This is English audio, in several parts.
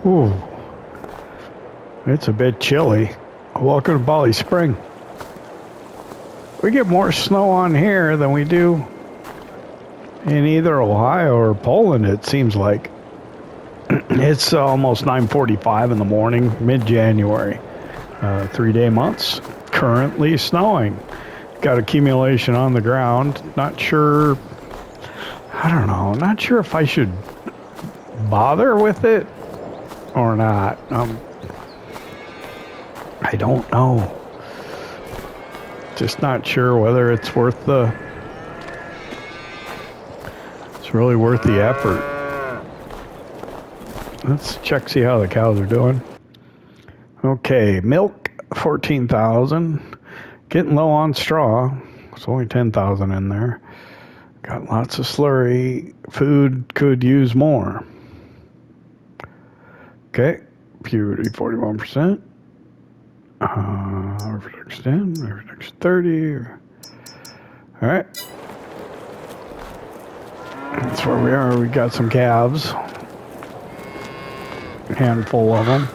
Ooh, it's a bit chilly. Welcome to BallySpring. We get more snow on here than we do in either Ohio or Poland, it seems like. It's almost 9:45 in the morning, mid-January. 3-day months, currently snowing. Got accumulation on the ground. Not sure, I don't know, not sure if I should bother with it or not. I don't know. Just not sure whether it's worth it's really worth the effort. Let's check, see how the cows are doing. Okay, milk, 14,000. Getting low on straw. It's only 10,000 in there. Got lots of slurry. Food could use more. Okay, purity 41%. Vertex 10, Vertex 30. All right. That's where we are. We got some calves. A handful of them.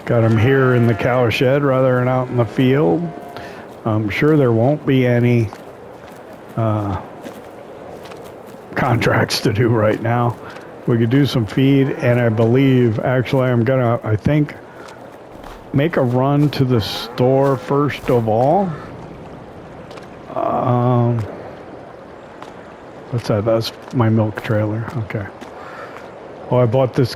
Got them here in the cow shed rather than out in the field. I'm sure there won't be any contracts to do right now. We could do some feed, and I believe, actually, I'm gonna, I think, make a run to the store first of all. What's that? That's my milk trailer. Okay. Oh, I bought this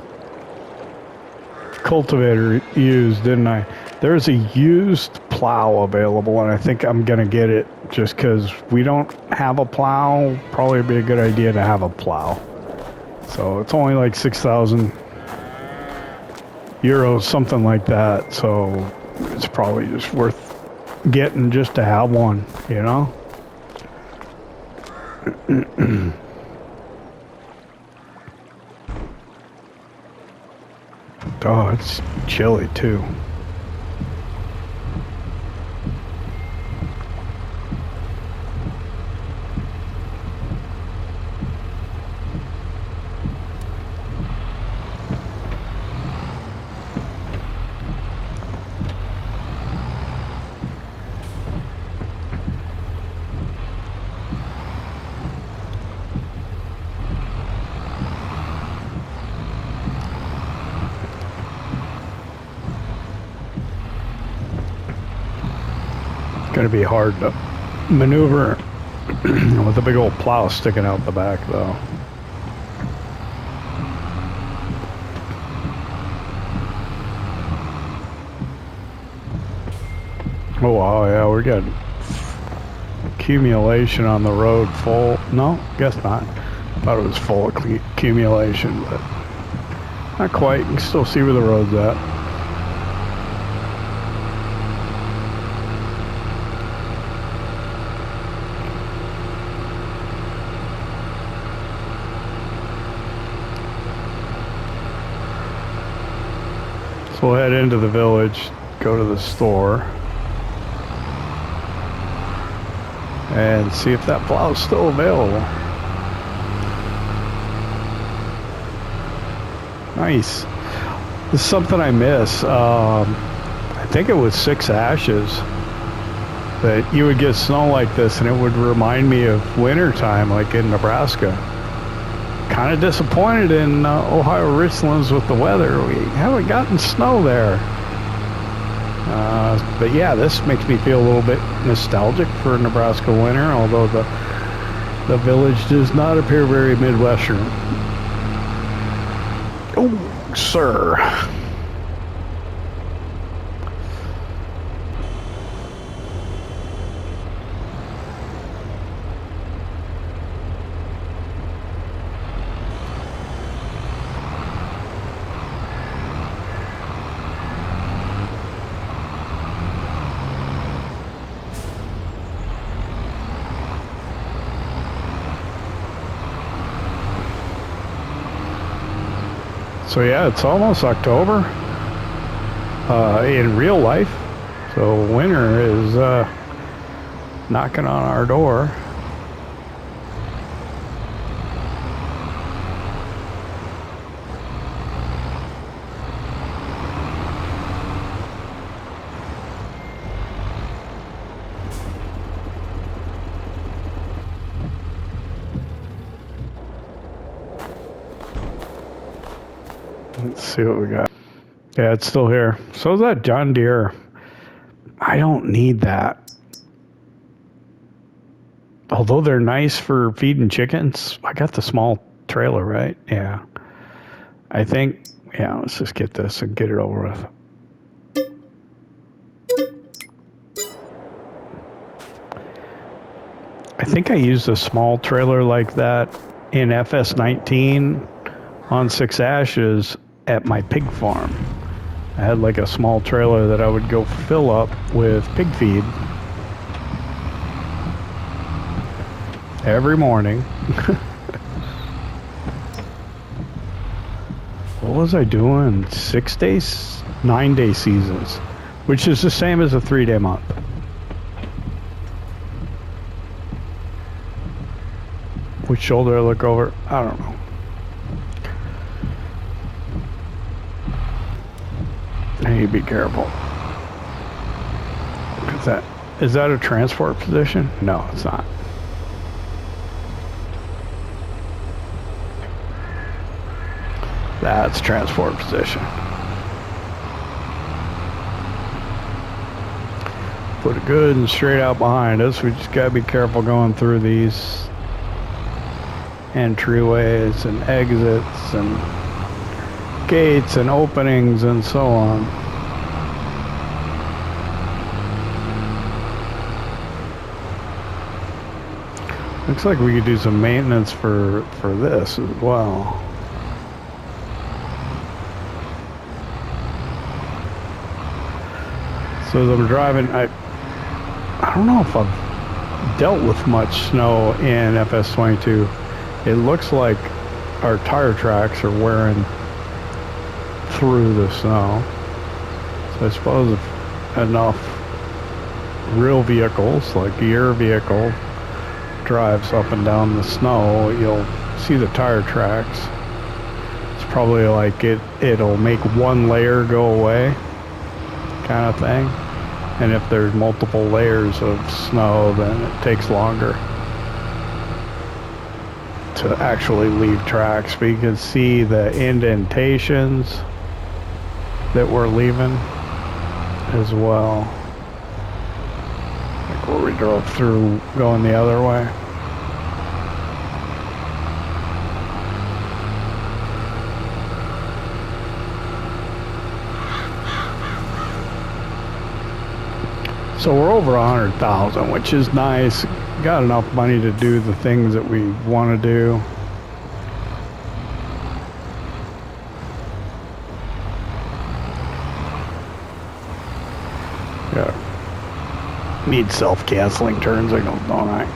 cultivator used, didn't I? There's a used plow available, and I think I'm gonna get it just because we don't have a plow. Probably be a good idea to have a plow. So it's only like 6,000 euros, something like that. So it's probably just worth getting just to have one, you know? Oh, it's chilly too. Going to be hard to maneuver with a big old plow sticking out the back, though. Oh wow, yeah, we got accumulation on the road. Full? No, guess not. Thought it was full accumulation, but not quite. You can still see where the road's at. We'll head into the village, go to the store, and see if that plow is still available. Nice. This is something I miss. I think it was 6 ashes that you would get snow like this, and it would remind me of winter time, like in Nebraska. Kind of disappointed in Ohio Richlands with the weather. We haven't gotten snow there. But yeah, this makes me feel a little bit nostalgic for Nebraska winter, although the village does not appear very Midwestern. Oh, sir. So yeah, it's almost October in real life. So winter is knocking on our door. Let's see what we got. Yeah, it's still here. So is that John Deere. I don't need that. Although they're nice for feeding chickens. I got the small trailer, right? Yeah. I think, yeah, let's just get this and get it over with. I think I used a small trailer like that in FS19 on 6 Ashes at my pig farm. I had like a small trailer that I would go fill up with pig feed every morning. What was I doing? 6 days? 9-day seasons, which is the same as a 3-day month. Which shoulder I look over? I don't know. Hey, be careful. Is that a transport position? No, it's not. That's transport position. Put it good and straight out behind us. We just gotta be careful going through these entryways and exits and gates and openings and so on. Looks like we could do some maintenance for this as well. So as I'm driving, I don't know if I've dealt with much snow in FS22. It looks like our tire tracks are wearing through the snow. So I suppose if enough real vehicles, like your vehicle, drives up and down the snow, you'll see the tire tracks. It's probably like it'll make one layer go away, kind of thing. And if there's multiple layers of snow, then it takes longer to actually leave tracks. But you can see the indentations that we're leaving as well, like where we drove through going the other way. So we're over 100,000, which is nice. Got enough money to do the things that we want to do. Yeah. Need self-canceling turns, don't I?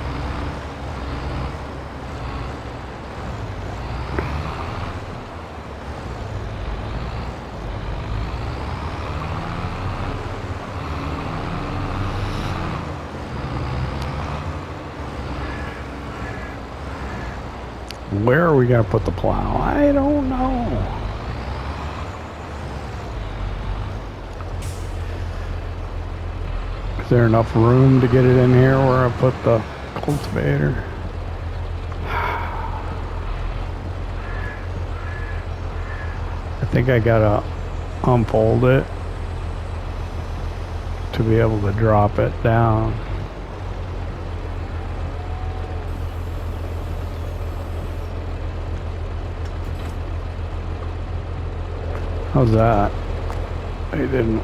Where are we going to put the plow? I don't know. Is there enough room to get it in here where I put the cultivator? I think I got to unfold it to be able to drop it down. How's that? I didn't.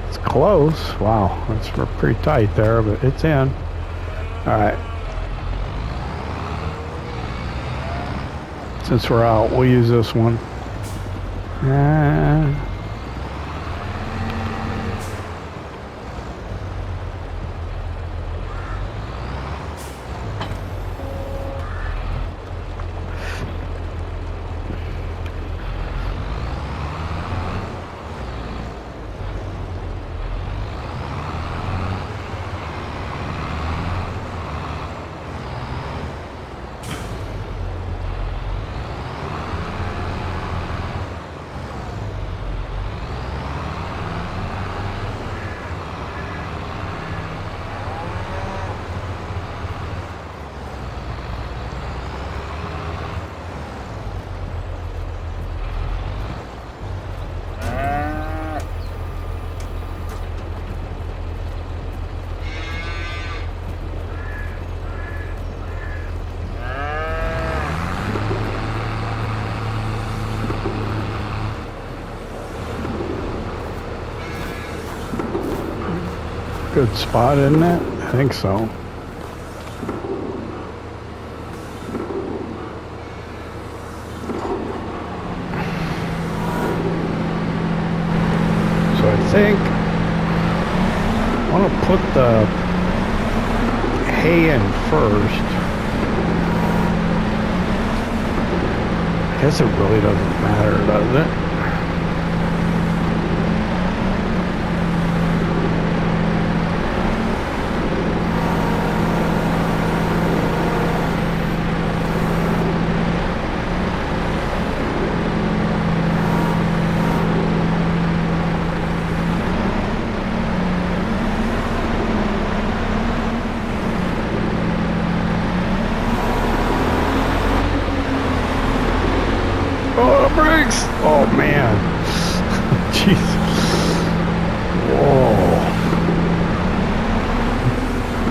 It's close. Wow, that's pretty tight there, but it's in. All right. Since we're out, we'll use this one. Good spot, isn't it? I think so. So I think I want to put the hay in first. I guess it really doesn't matter, does it? Oh man, jeez. Whoa,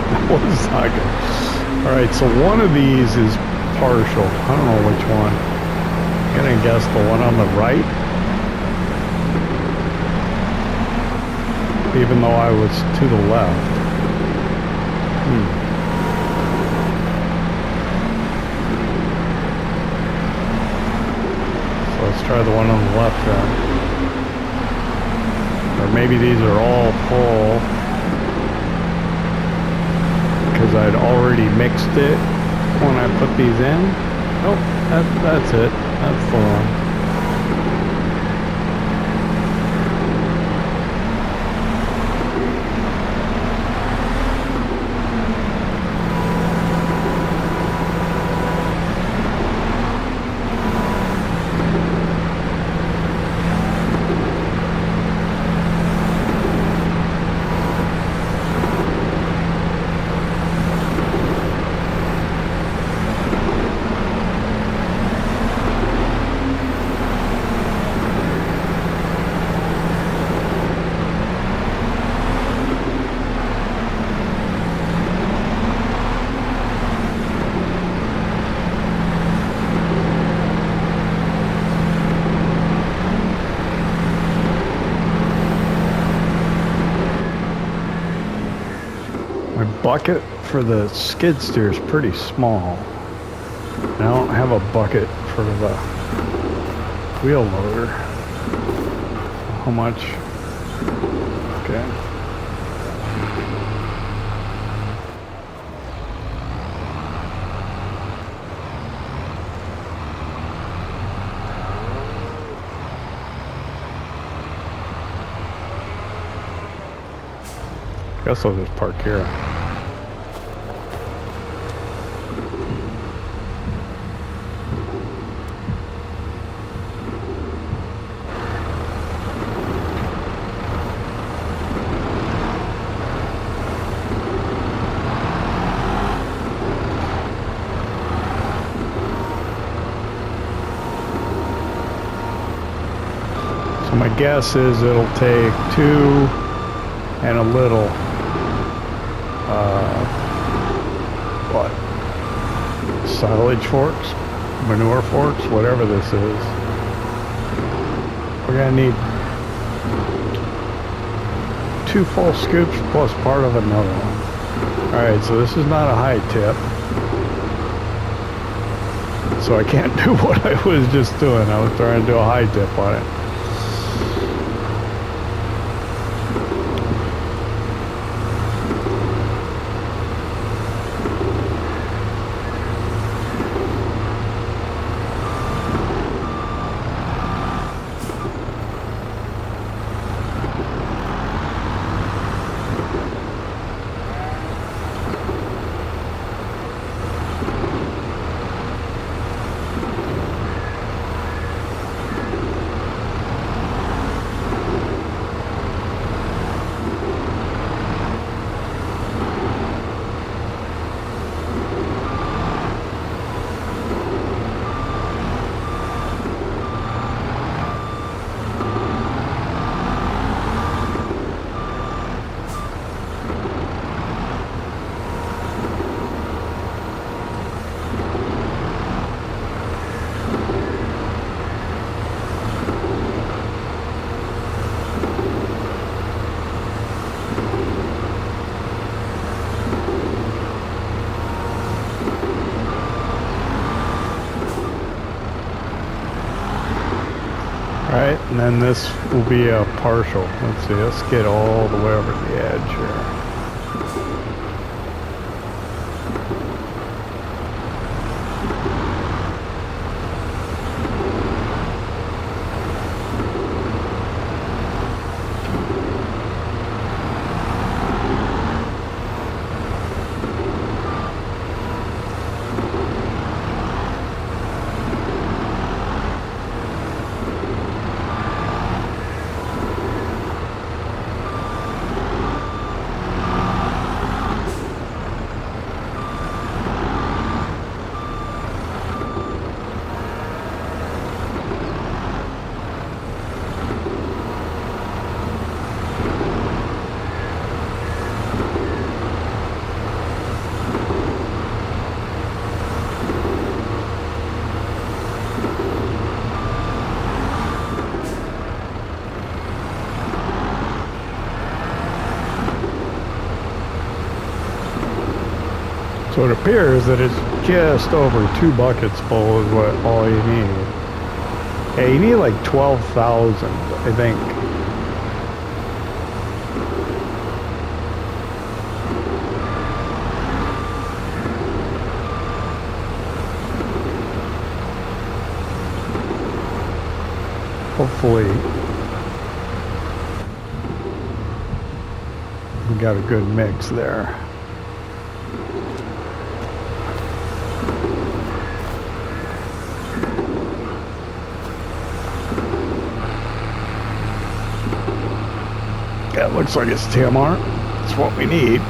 that was not good. All right, so one of these is partial. I don't know which one. I'm gonna guess the one on the right, even though I was to the left. Let's try the one on the left then. Or maybe these are all full because I'd already mixed it when I put these in. Oh, that's it. That's the one. Bucket for the skid steer is pretty small. I don't have a bucket for the wheel loader. How much? Okay. Guess I'll just park here. My guess is it'll take 2 and a little silage forks, manure forks, whatever this is. We're gonna need 2 full scoops plus part of another one. Alright, so this is not a high tip, so I can't do what I was just doing. I was trying to do a high tip on it. and then this will be a partial. Let's see, let's get all the way over the edge here. So it appears that it's just over 2 buckets full is what all you need. Yeah, you need like 12,000, I think. Hopefully we got a good mix there. That looks like it's TMR. That's what we need.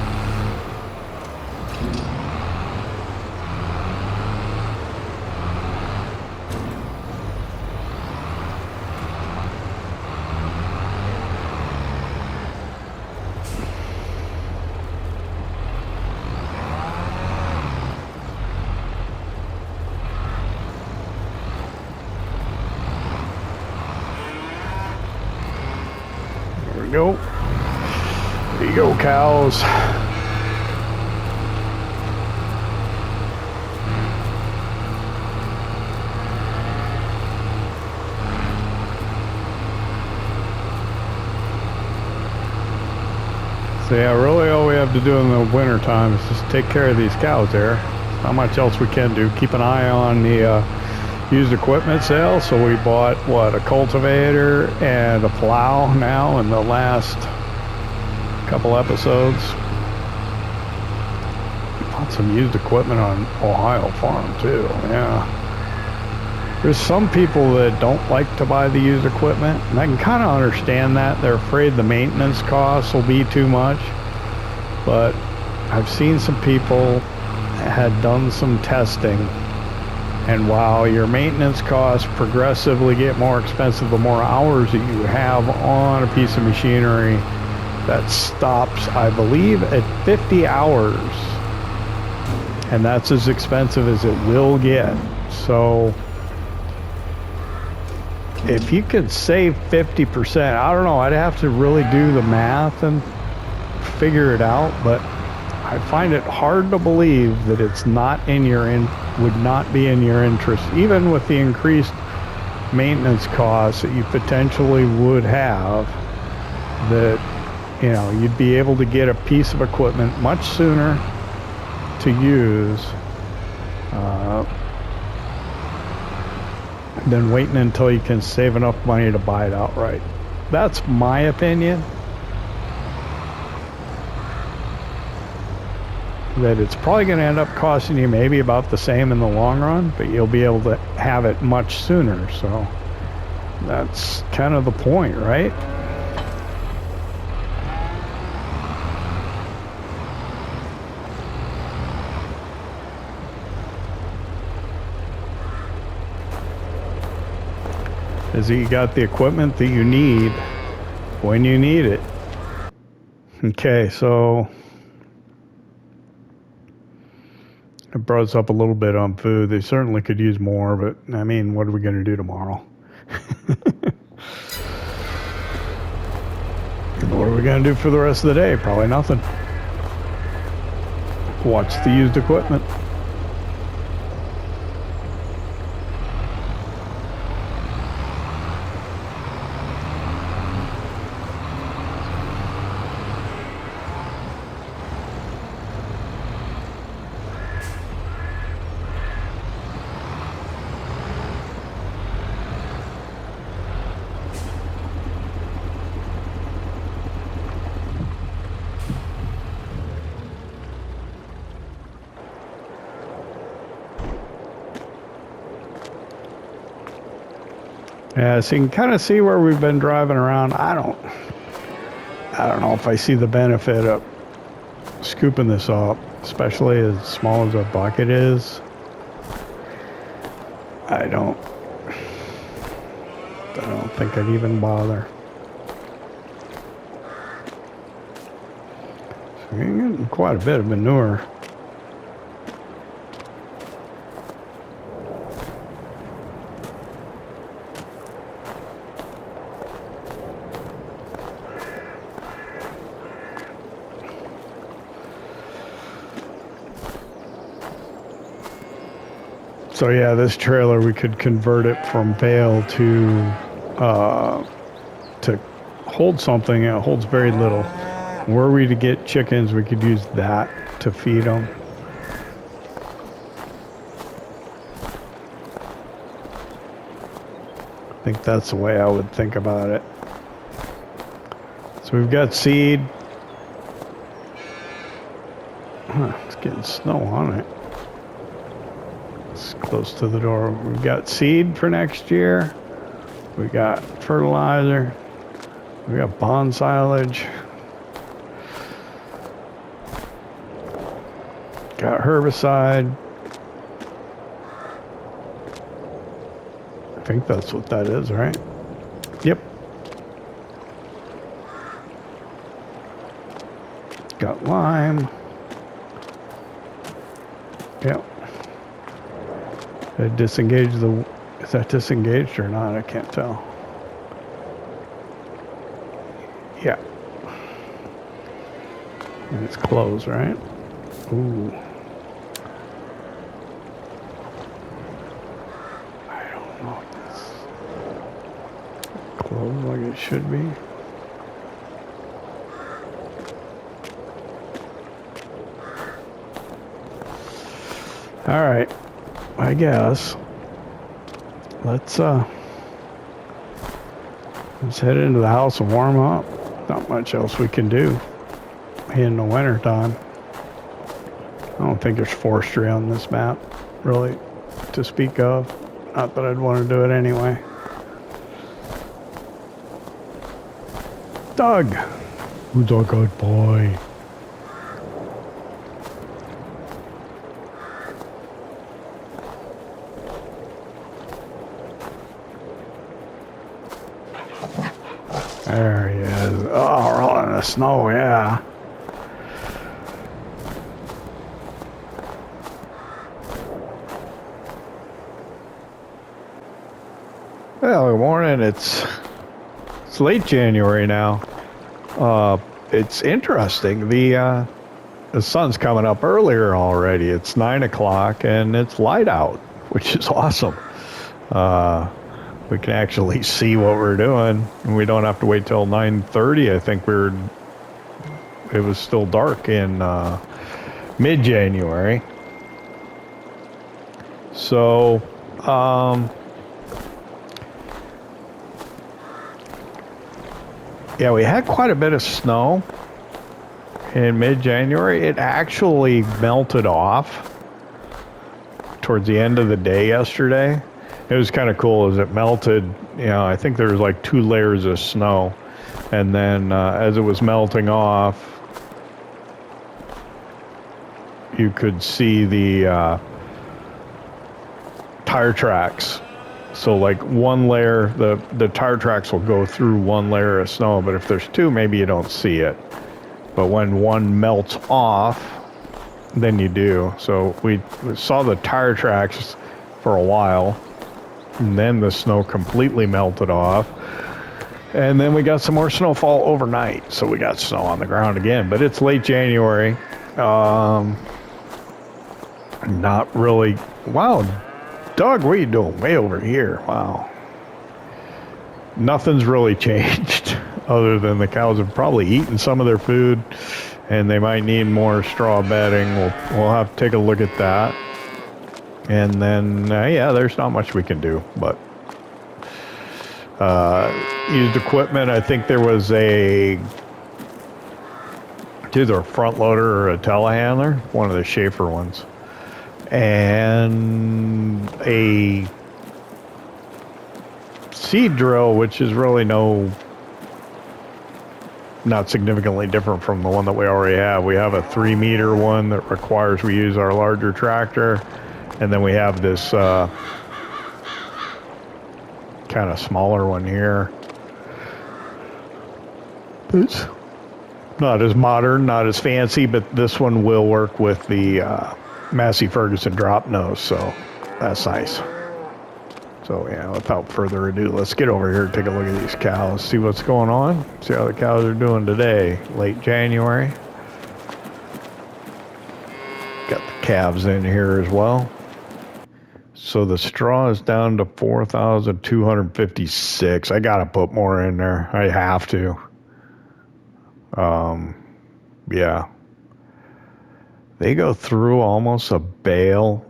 There we go. There you go, cows. So yeah, really all we have to do in the winter time is just take care of these cows there. Not much else we can do. Keep an eye on the used equipment sale. So we bought, what, a cultivator and a plow now in the last couple episodes. Bought some used equipment on Ohio Farm too. Yeah, there's some people that don't like to buy the used equipment, and I can kind of understand that. They're afraid the maintenance costs will be too much, but I've seen some people that had done some testing, and while your maintenance costs progressively get more expensive the more hours that you have on a piece of machinery, that stops, I believe, at 50 hours. And that's as expensive as it will get. So if you could save 50%, I don't know, I'd have to really do the math and figure it out, but I find it hard to believe that it's not in your would not be in your interest, even with the increased maintenance costs that you potentially would have, that you know, you'd be able to get a piece of equipment much sooner to use than waiting until you can save enough money to buy it outright. That's my opinion. That it's probably going to end up costing you maybe about the same in the long run, but you'll be able to have it much sooner. So that's kind of the point, right? Is that you got the equipment that you need when you need it. Okay, so it brought us up a little bit on food. They certainly could use more, but I mean, what are we going to do tomorrow? What are we going to do for the rest of the day? Probably nothing. Watch the used equipment. Yeah, so you can kind of see where we've been driving around. I don't know if I see the benefit of scooping this up, especially as small as our bucket is. I don't think I'd even bother. So we're getting quite a bit of manure. So yeah, this trailer, we could convert it from Bale to hold something. It holds very little. Were we to get chickens, we could use that to feed them. I think that's the way I would think about it. So we've got seed. It's getting snow on it. It's close to the door. We've got seed for next year. We got fertilizer. We got bond silage. Got herbicide. I think that's what that is, right? Yep. Got lime. Yep. Did I disengage the... Is that disengaged or not? I can't tell. Yeah. And it's closed, right? Ooh. I don't know if it's closed like it should be. All right. I guess. Let's head into the house and warm up. Not much else we can do in the winter time. I don't think there's forestry on this map, really, to speak of. Not that I'd want to do it anyway. Doug! Who's a good boy? There he is. Oh, rolling in the snow, yeah. Well, good morning. It's late January now. It's interesting. The sun's coming up earlier already. It's 9 o'clock and it's light out, which is awesome. We can actually see what we're doing, and we don't have to wait till 9:30. I think it was still dark in mid-January. So, yeah, we had quite a bit of snow in mid-January. It actually melted off towards the end of the day yesterday. It was kind of cool as it melted. You know, I think there was like 2 layers of snow, and then as it was melting off, you could see the tire tracks. So like one layer, the tire tracks will go through one layer of snow, but if there's 2, maybe you don't see it. But when one melts off, then you do. So we saw the tire tracks for a while, and then the snow completely melted off. And then we got some more snowfall overnight, so we got snow on the ground again. But it's late January. Not really. Wow, Doug, what are you doing way over here? Wow. Nothing's really changed other than the cows have probably eaten some of their food, and they might need more straw bedding. We'll have to take a look at that. And then, yeah, there's not much we can do, but used equipment, I think there was either a front loader or a telehandler, one of the Schaefer ones, and a seed drill, which is really not significantly different from the one that we already have. We have a 3-meter one that requires we use our larger tractor, and then we have this kind of smaller one here. It's not as modern, not as fancy, but this one will work with the Massey Ferguson drop nose, so that's nice. So yeah, without further ado, let's get over here and take a look at these cows, see what's going on, see how the cows are doing today, late January. Got the calves in here as well. So the straw is down to 4,256. I gotta put more in there. I have to. Yeah. They go through almost a bale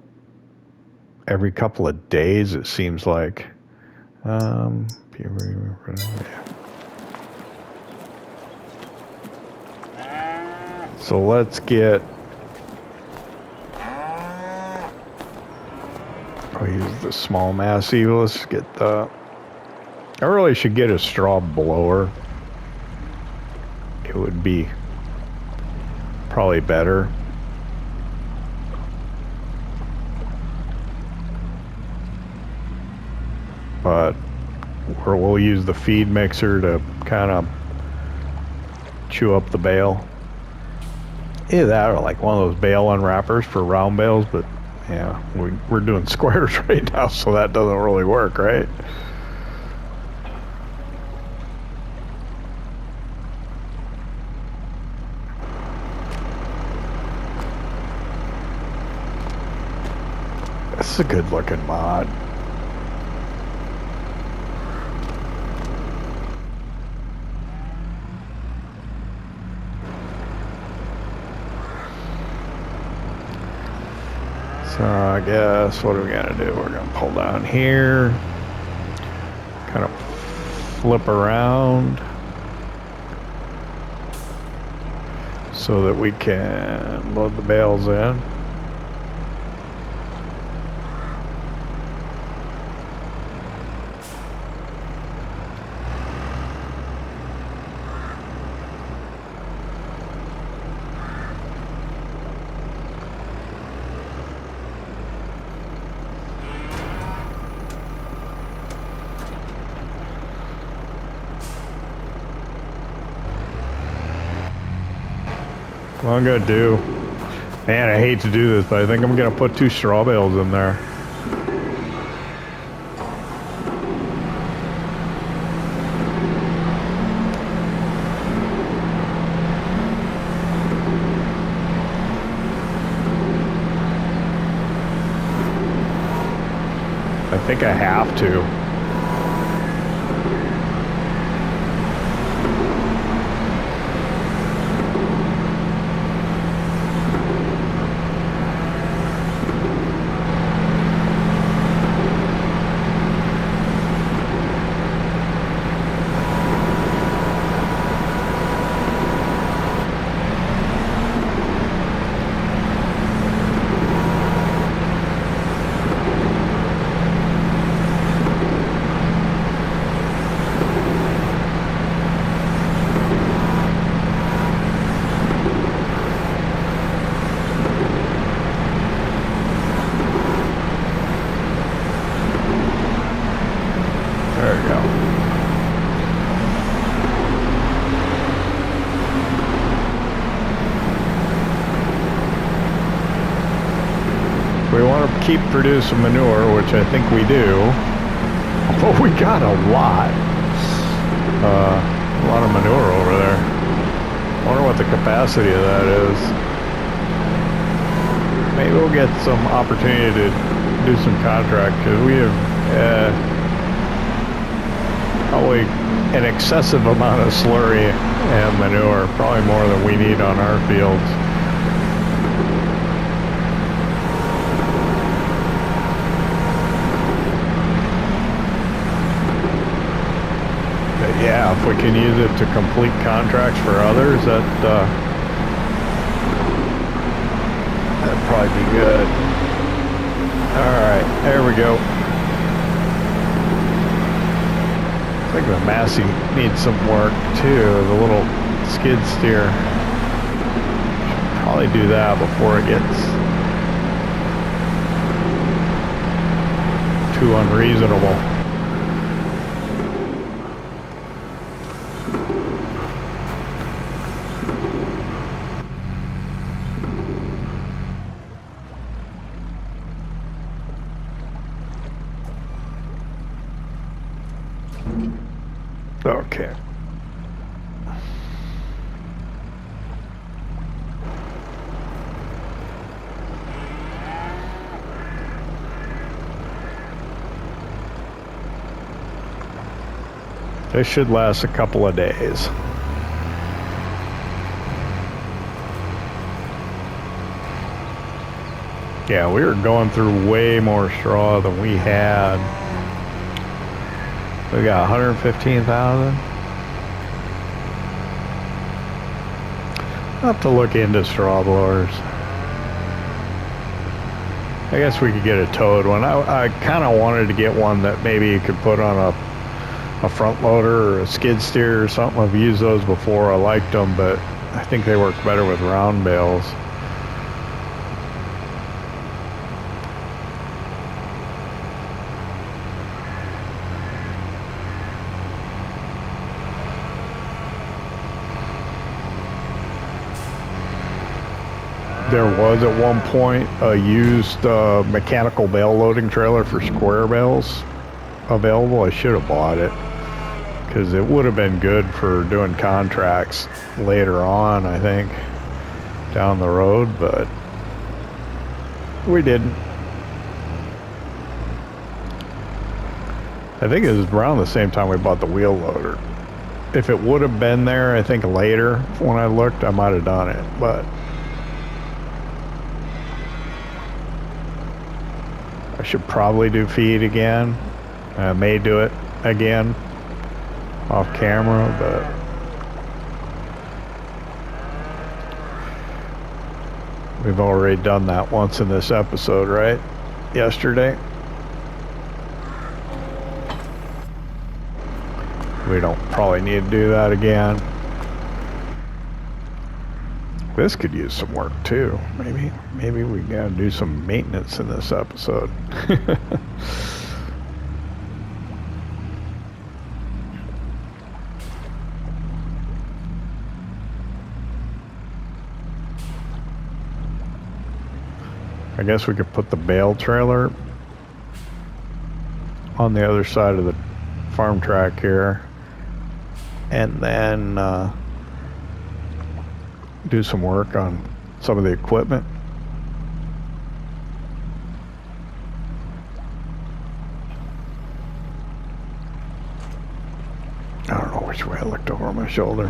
every couple of days, it seems like. So let's get... I'll use the small Massey. Let's get the... I really should get a straw blower. It would be probably better. But we'll use the feed mixer to kind of chew up the bale. Either that or like one of those bale unwrappers for round bales, but yeah, we're doing squares right now, so that doesn't really work, right? This is a good looking mod. So I guess what are we gonna do? We're gonna pull down here, kind of flip around so that we can load the bales in. What I'm gonna do, man, I hate to do this, but I think I'm gonna put 2 straw bales in there. I think I have to. Keep producing manure, which I think we do. Oh, we got a lot of manure over there. I wonder what the capacity of that is. Maybe we'll get some opportunity to do some contract, because we have probably an excessive amount of slurry and manure, probably more than we need on our fields. Yeah, if we can use it to complete contracts for others, that'd probably be good. All right, there we go. I think the Massey needs some work too, the little skid steer. Should probably do that before it gets too unreasonable. Okay. This should last a couple of days. Yeah, we were going through way more straw than we had. We got 115,000. I'll have to look into straw blowers. I guess we could get a towed one. I kind of wanted to get one that maybe you could put on a front loader or a skid steer or something. I've used those before. I liked them, but I think they work better with round bales. There was at one point a used mechanical bale loading trailer for square bales available. I should have bought it because it would have been good for doing contracts later on, I think, down the road, but we didn't. I think it was around the same time we bought the wheel loader. If it would have been there, I think later when I looked, I might have done it, but I should probably do feed again. I may do it again off camera, but we've already done that once in this episode, right? Yesterday. We don't probably need to do that again. This could use some work too. Maybe we gotta do some maintenance in this episode. I guess we could put the bale trailer on the other side of the farm track here, and then do some work on some of the equipment. I don't know which way I looked over my shoulder.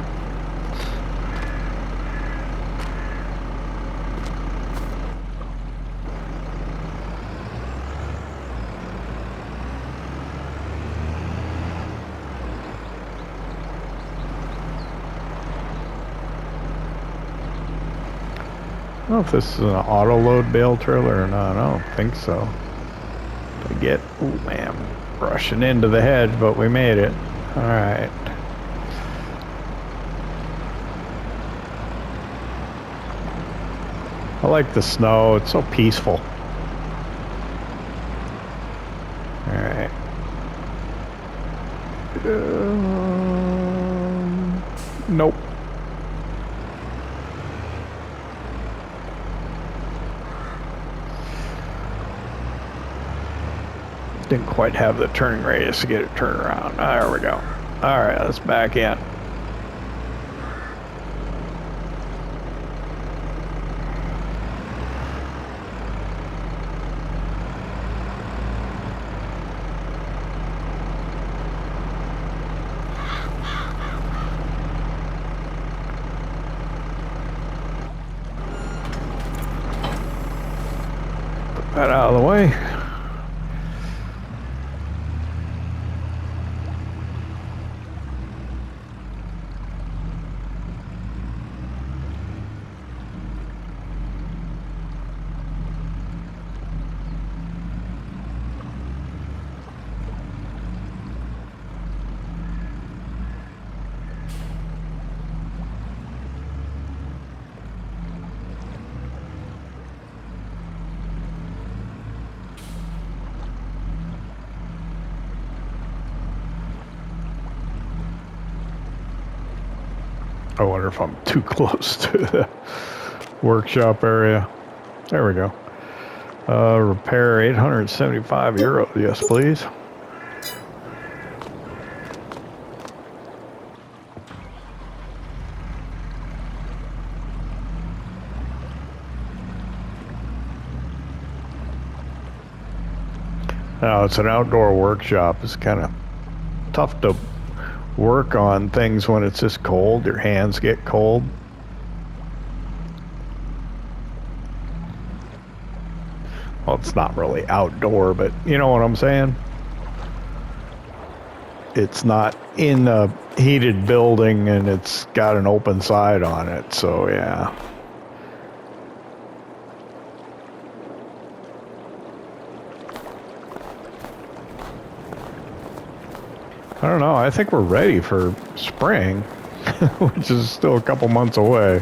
I don't know if this is an auto load bale trailer or not. I don't think so. To get, oh man, rushing into the hedge, but we made it. All right. I like the snow. It's so peaceful. All right. Nope. Didn't quite have the turning radius to get it turned around. There we go. All right, let's back in. Put that out of the way. I wonder if I'm too close to the workshop area. There we go. Repair 875 euros. Yes, please. Now, it's an outdoor workshop. It's kind of tough to work on things when it's this cold. Your hands get cold. Well, it's not really outdoor, but you know what I'm saying? It's not in a heated building and it's got an open side on it, so yeah. I don't know, I think we're ready for spring, which is still a couple months away.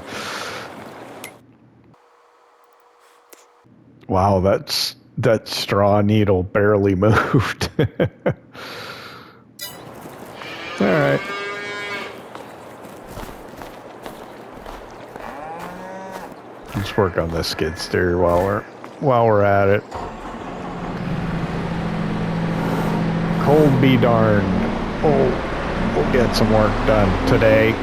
Wow, that straw needle barely moved. All right. Let's work on this skid steer while we're at it. Cold be darned. Oh, we'll get some work done today.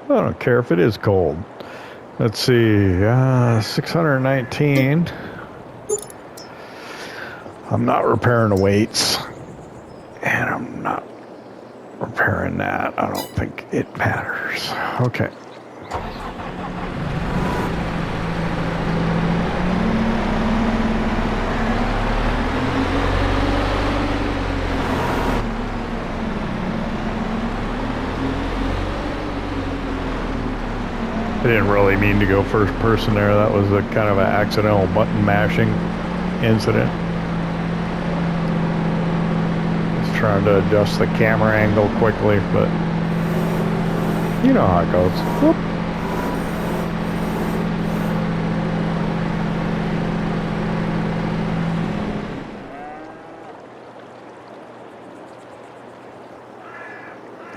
I don't care if it is cold. Let's see, 619. I'm not repairing the weights, and I'm not repairing that. I don't think it matters. Okay. I didn't really mean to go first person there. That was a kind of an accidental button mashing incident. Just trying to adjust the camera angle quickly, but you know how it goes. Whoop.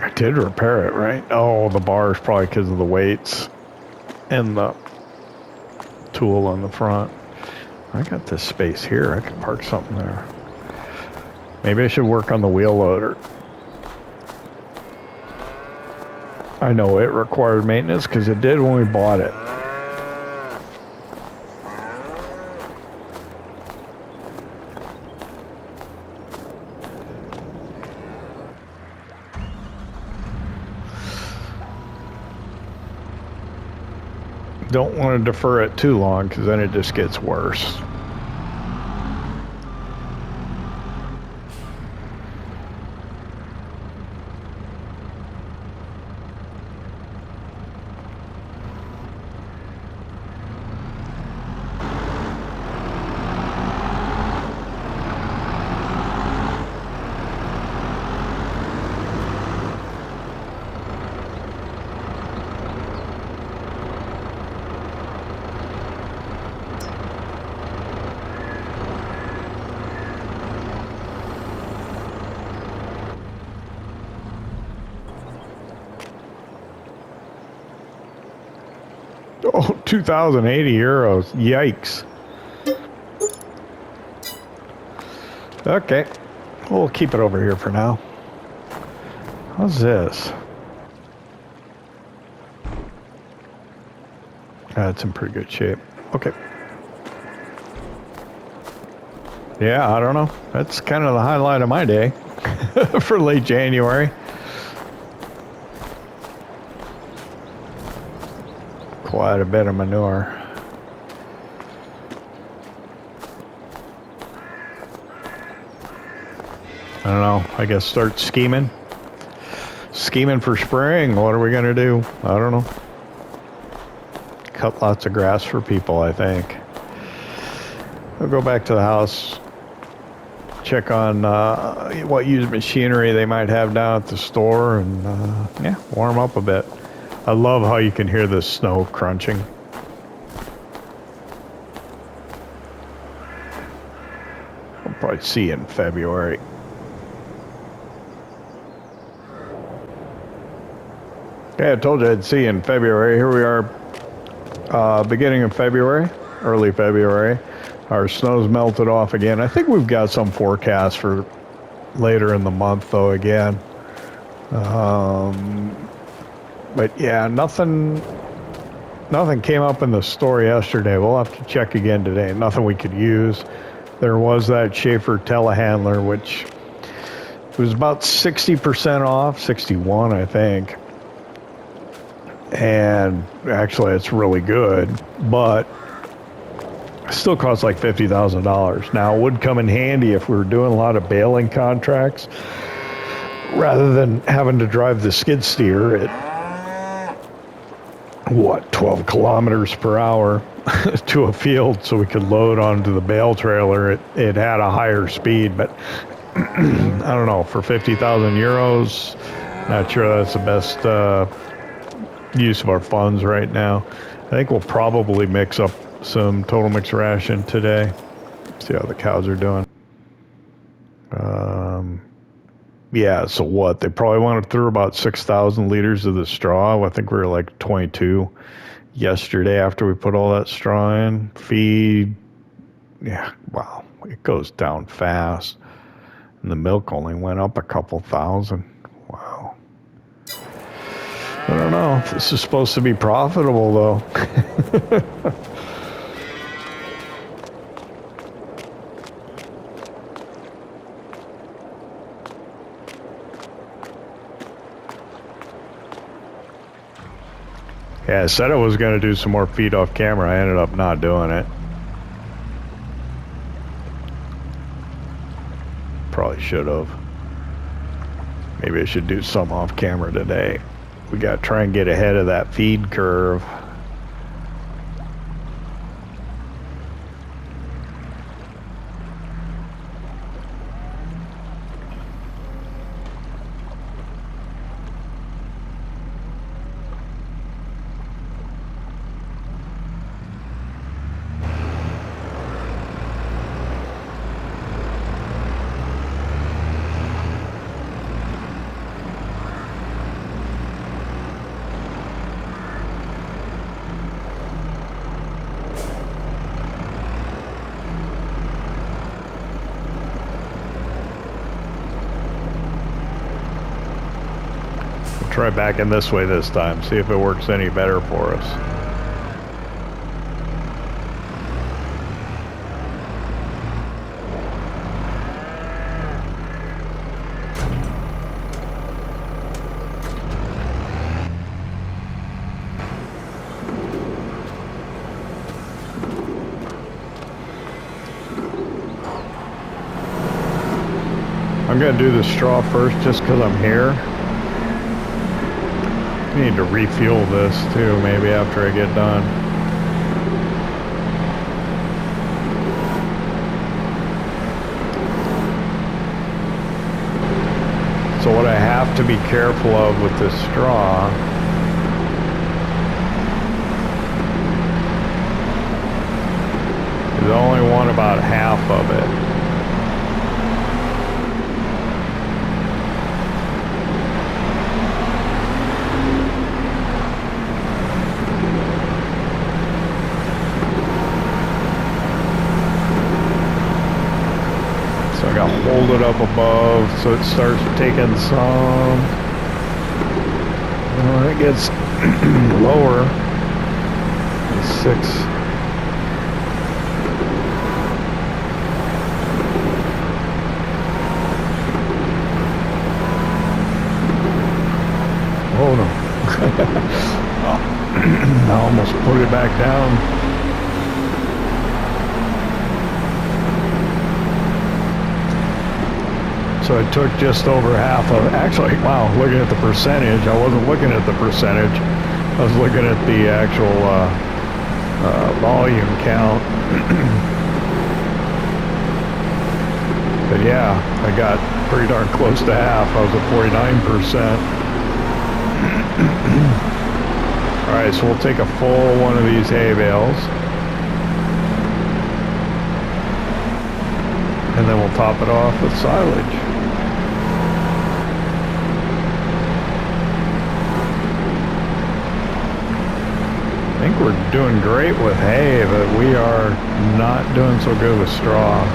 I did repair it, right? Oh, the bar is probably because of the weights and the tool on the front. I got this space here. I can park something there. Maybe I should work on the wheel loader. I know it required maintenance because it did when we bought it. Don't want to defer it too long because then it just gets worse. Oh, 2,080 euros. Yikes. Okay. We'll keep it over here for now. How's this? That's in pretty good shape. Okay. Yeah, I don't know. That's kind of the highlight of my day for late January. Quite a bit of manure. I don't know. I guess start scheming. Scheming for spring. What are we going to do? I don't know. Cut lots of grass for people, I think. I'll go back to the house, check on what used machinery they might have down at the store, and yeah, warm up a bit. I love how you can hear the snow crunching. We'll probably see you in February. Yeah, I told you I'd see you in February. Here we are, beginning of February, early February. Our snow's melted off again. I think we've got some forecast for later in the month, though, again. But yeah, nothing came up in the store yesterday. We'll have to check again today. Nothing we could use. There was that Schaefer telehandler, which was about 60% off, 61, I think. And actually, it's really good, but it still costs like $50,000. Now, it would come in handy if we were doing a lot of baling contracts, rather than having to drive the skid steer at, what, 12 kilometers per hour to a field so we could load onto the bale trailer. It had a higher speed, but I don't know, for 50,000 euros, not sure that's the best use of our funds right now. I think we'll probably mix up some total mix ration today. See how the cows are doing. Yeah, so what? They probably wanted through about 6,000 liters of the straw. I think we were like 22 yesterday after we put all that straw in. Feed, yeah, wow, it goes down fast. And the milk only went up a couple thousand. Wow. I don't know if this is supposed to be profitable, though. Yeah, I said I was going to do some more feed off camera. I ended up not doing it. Probably should have. Maybe I should do some off camera today. We got to try and get ahead of that feed curve. Try backing this way this time, see if it works any better for us. I'm gonna do the straw first just because I'm here. I need to refuel this too, maybe after I get done. So what I have to be careful of with this straw is I only want about half of it. Hold it up above so it starts taking some. When it gets lower, it's 6. Oh no. Oh, I almost put it back down. So I took just over half of, actually, wow, looking at the percentage, I wasn't looking at the percentage, I was looking at the actual volume count. But yeah, I got pretty darn close to half. I was at 49%. Alright, so we'll take a full one of these hay bales. And then we'll top it off with silage. I think we're doing great with hay, but we are not doing so good with straw.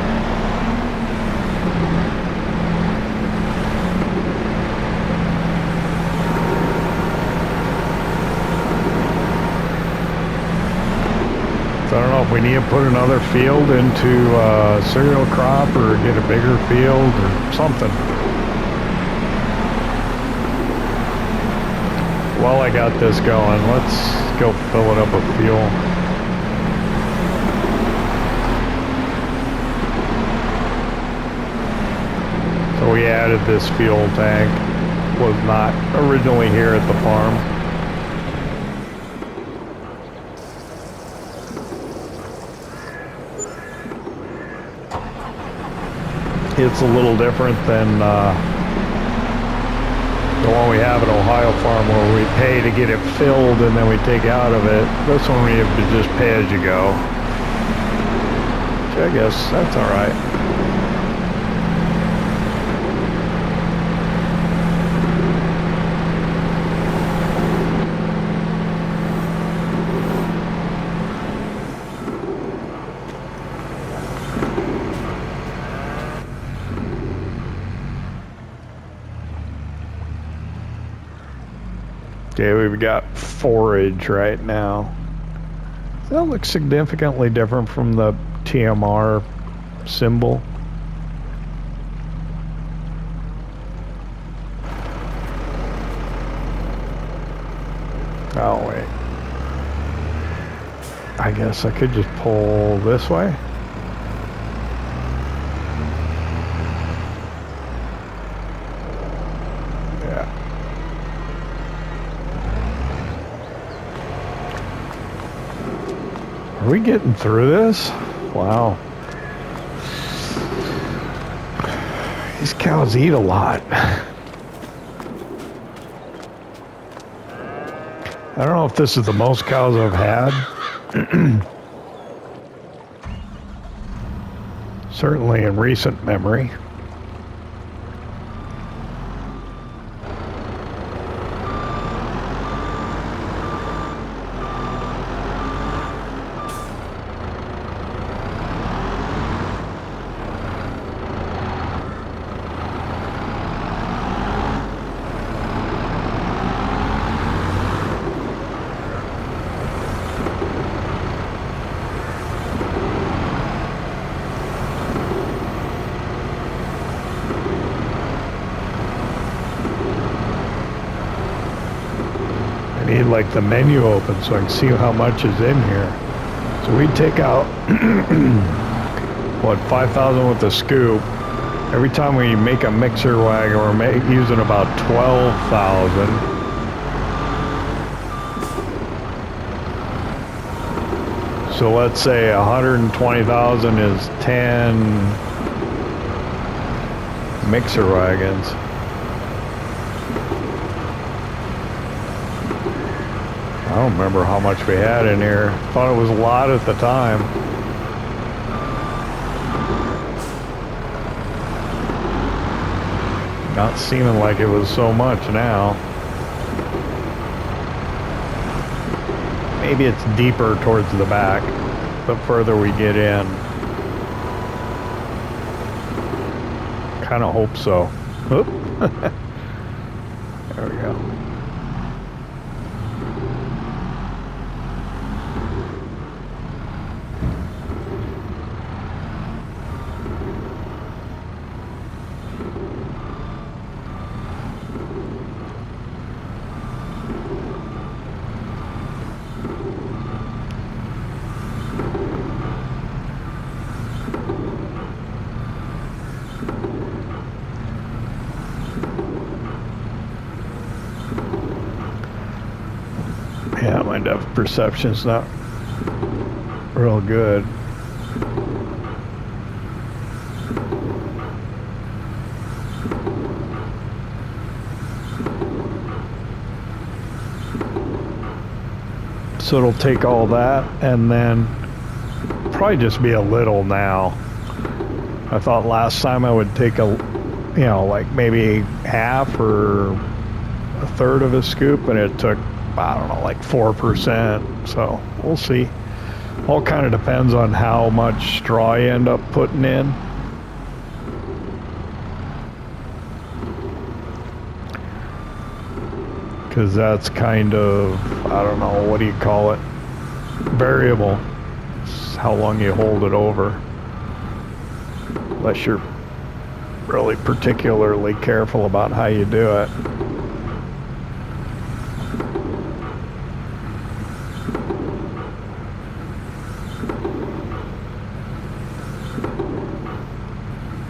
So I don't know if we need to put another field into cereal crop or get a bigger field or something. While I got this going, let's go fill it up with fuel. So we added this fuel tank. Was not originally here at the farm. It's a little different than the one we have at Ohio Farm, where we pay to get it filled and then we take out of it. This one we have to just pay as you go. Which I guess that's all right. Okay, we've got forage right now. That looks significantly different from the TMR symbol. Oh, wait. I guess I could just pull this way. Are we getting through this? Wow. These cows eat a lot. I don't know if this is the most cows I've had. Certainly in recent memory. Like the menu open so I can see how much is in here. So we take out what, 5,000 with the scoop. Every time we make a mixer wagon, we're using about 12,000. So let's say 120,000 is 10 mixer wagons. I don't remember how much we had in here. Thought it was a lot at the time. Not seeming like it was so much now. Maybe it's deeper towards the back, the further we get in. Kind of hope so. Oop. There we go. Yeah, my depth perception's not real good. So it'll take all that and then probably just be a little now. I thought last time I would take a, you know, like maybe half or a third of a scoop, and it took, I don't know, like 4%. So we'll see. All kind of depends on how much straw you end up putting in. Because that's kind of, I don't know, what do you call it? Variable. It's how long you hold it over. Unless you're really particularly careful about how you do it.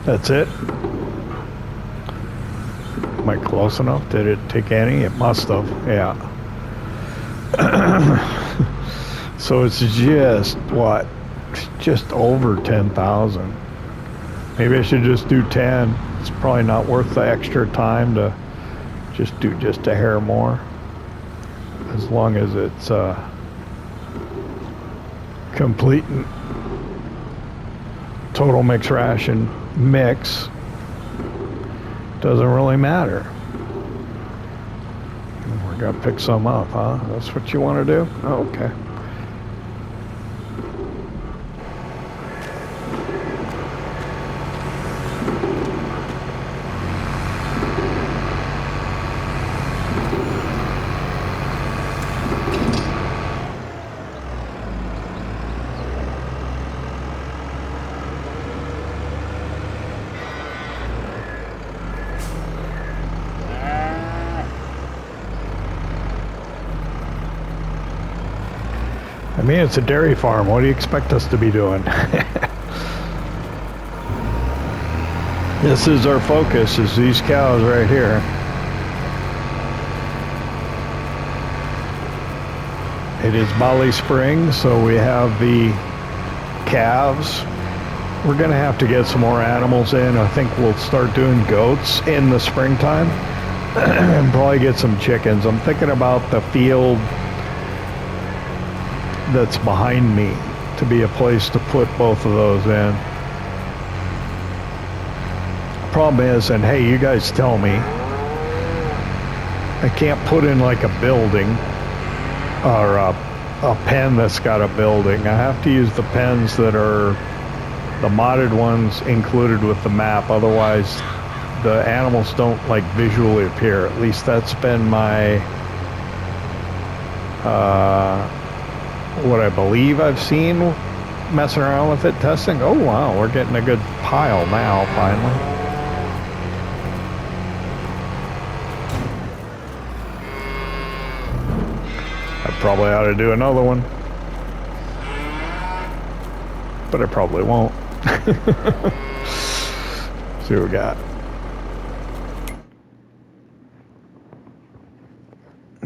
That's it. Am I close enough? Did it take any? It must have, yeah. So it's just, what? Just over 10,000. Maybe I should just do 10. It's probably not worth the extra time to just do just a hair more. As long as it's complete total mix ration mix. Doesn't really matter. We're gonna pick some up, huh? That's what you want to do? Oh, okay. I mean, it's a dairy farm. What do you expect us to be doing? This is our focus, is these cows right here. It is BallySpring, so we have the calves. We're gonna have to get some more animals in. I think we'll start doing goats in the springtime and probably get some chickens. I'm thinking about the field that's behind me to be a place to put both of those in. Problem is, and hey, you guys tell me, I can't put in like a building or a pen that's got a building. I have to use the pens that are the modded ones included with the map, otherwise the animals don't like visually appear. At least that's been my what I believe I've seen messing around with it, testing. Oh wow, we're getting a good pile now, finally. I probably ought to do another one, but I probably won't. See what we got.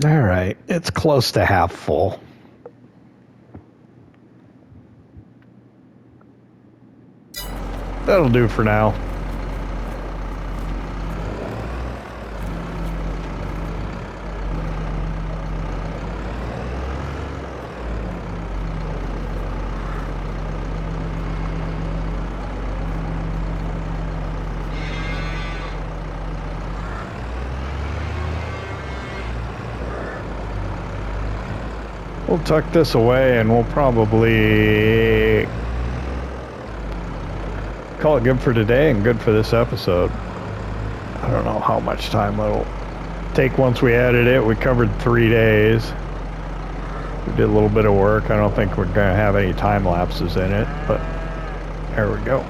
All right, it's close to half full. That'll do for now. We'll tuck this away and we'll probably call it good for today and good for this episode. I don't know how much time it'll take once we edit it. We covered 3 days. We did a little bit of work. I don't think we're going to have any time lapses in it, but there we go.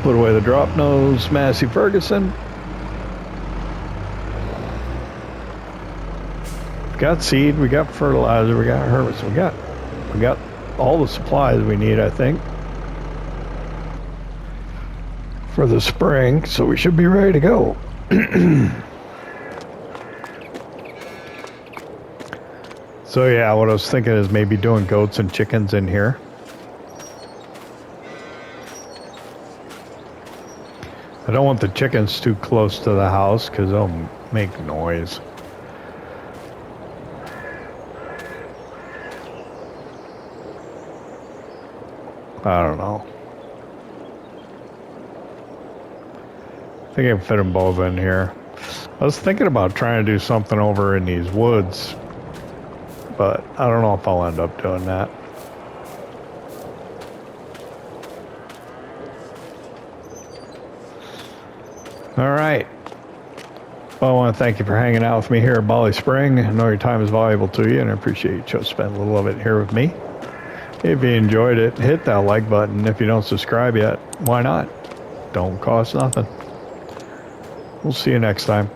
Put away the drop nose, Massey Ferguson. We got seed, we got fertilizer, we got herbicide, we got all the supplies we need, I think, for the spring, so we should be ready to go. So yeah, what I was thinking is maybe doing goats and chickens in here. I don't want the chickens too close to the house because they'll make noise. I don't know. I think I can fit them both in here. I was thinking about trying to do something over in these woods, but I don't know if I'll end up doing that. All right. Well, I want to thank you for hanging out with me here at BallySpring. I know your time is valuable to you, and I appreciate you chose to spend a little of it here with me. If you enjoyed it, hit that like button. If you don't subscribe yet, why not? Don't cost nothing. We'll see you next time.